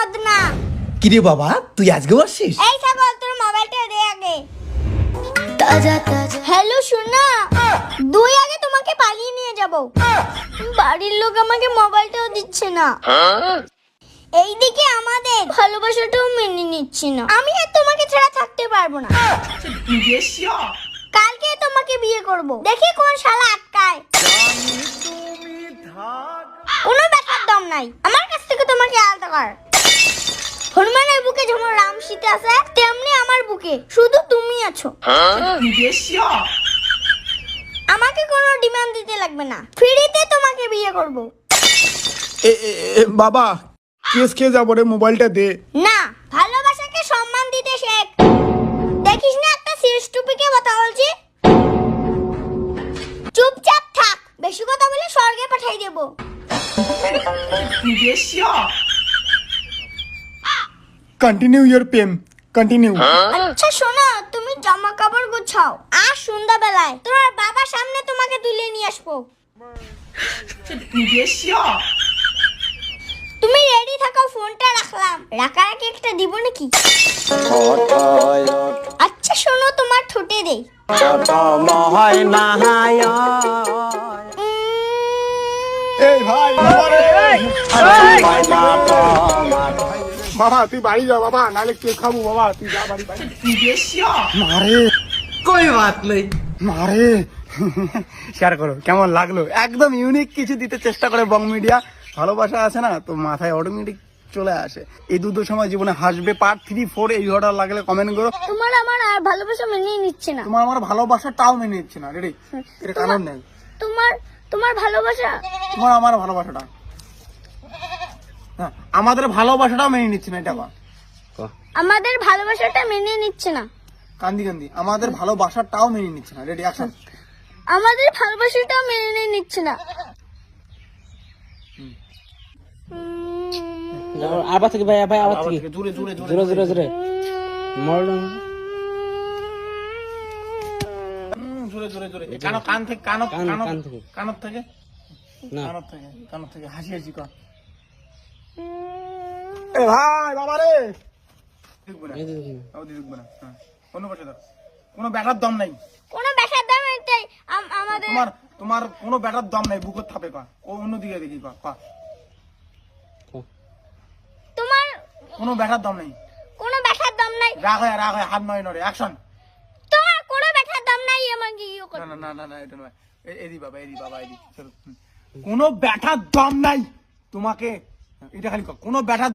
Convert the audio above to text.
বদনা। কিরে বাবা তুই আজকে বসছিস? এই ছাগল তোর মোবাইলটা দে আগে। হ্যালো সোনা, দুই আগে তোমাকে পালিয়ে নিয়ে যাব। বাড়ির লোক আমাকে মোবাইলটাও দিচ্ছে না। এইদিকে আমাদের ভালোবাসাটাও মেনে নিচ্ছে না। আমি আর তোমাকে ছাড়া থাকতে পারবো না। কালকে তোমাকে বিয়ে করব, দেখি কোন শালা আটকায়। কোনো ব্যাপার দম নাই আমার কাছ থেকে তোমাকে আলাদা কর। হনুমানের বুকে যেমন রাম সীতা আছে, তেমনি আমার বুকে শুধু তুমি আছো। আমাকে কোনো ডিমান্ড দিতে লাগবে না, ফ্রিতে তোমাকে বিয়ে করব। বাবা কেস খেয়ে যাবো রে, মোবাইলটা দে। না, ভালোবাসাকে সম্মান দিতে শেখ। দেখিস না একটা সিরিয়াস টপিকে কথা বলছি। চুপচাপ থাক, বেশি কথা বলে স্বর্গে পাঠাই দেব। Continue your pen, continue. আচ্ছা শোনো, তুমি জামা কাপড় গুছাও, আর সন্ধ্যাবেলায় তোমার বাবার সামনে তোমাকে তুলে নিয়ে আসবো। তুমি রেডি থাকো, ফোনটা রাখলাম। রাখারাখি একটা দিব নাকি? আচ্ছা শোনো, তোমার ঠোঁটে দেই। এই ভাই বাবা তুই বাড়ি যা বাবা, নাহলে কেক খাবো। বাবা তুই যা বাড়ি, মারে কই বাত নেই মারে। শেয়ার করো কেমন লাগলো, একদম ইউনিক কিছু দিতে চেষ্টা করে বং মিডিয়া। ভালোবাসা আছে না তো মাথায় অটোমেটিক চলে আসে। এই দুটো সময় জীবনে হাসবে। পার্ট 3, 4 এই ভিডিওটা লাগলে কমেন্ট করো। তোমার আমার আর ভালোবাসা মেনেই নিচ্ছে না। তোমার আমার ভালোবাসাটাও মেনে নিচ্ছে না। রেডি, এটা কারণ নেই। তোমার ভালোবাসা, তোমার আমার ভালোবাসাটা, হ্যাঁ আমাদের ভালোবাসাটাও মেনে নিচ্ছে না। এটা আমাদের ভালোবাসাটা মেনে নিচ্ছে না। কান্দি কান্দি আমাদের ভালোবাসাটাও মেনে নিচ্ছে না। Ready, action. আমাদের ভালোবাসাটাও মেনে নিচ্ছে না। আবার থেকে ভাই ভাই আবার থেকে জোরে জোরে জোরে জোরে জোরে জোরে মরণ জোরে জোরে জোরে। কান থেকে কান থেকে কানত থেকে না কানত থেকে হাসি হাসি কর। এ ভাই বাবা রে, দেখবো না এই দেখুন দেখবো না। কোনো কথা দাও, কোনো ব্যাটার দম নাই। কোনো ব্যাসার দাম এটাই আমাদের। তোমার তোমার কোনো ব্যাটার দম নাই, বুকের থাপে কর। ও অন্যদিকে দেখি কর। তোমার কোনো ব্যাটার দম নাই, কোনো ব্যাসার দাম নাই। রাগ হয় হাত নয় নড়ে। অ্যাকশন। তোমার কোনো ব্যাসার দাম নাই আমাকে ইয়ে করে। না না না না এটা নয়। এদি বাবা চলো। কোনো ব্যাটার দম নাই তোমাকে, এটা খালি কর। কোনো ব্যাটার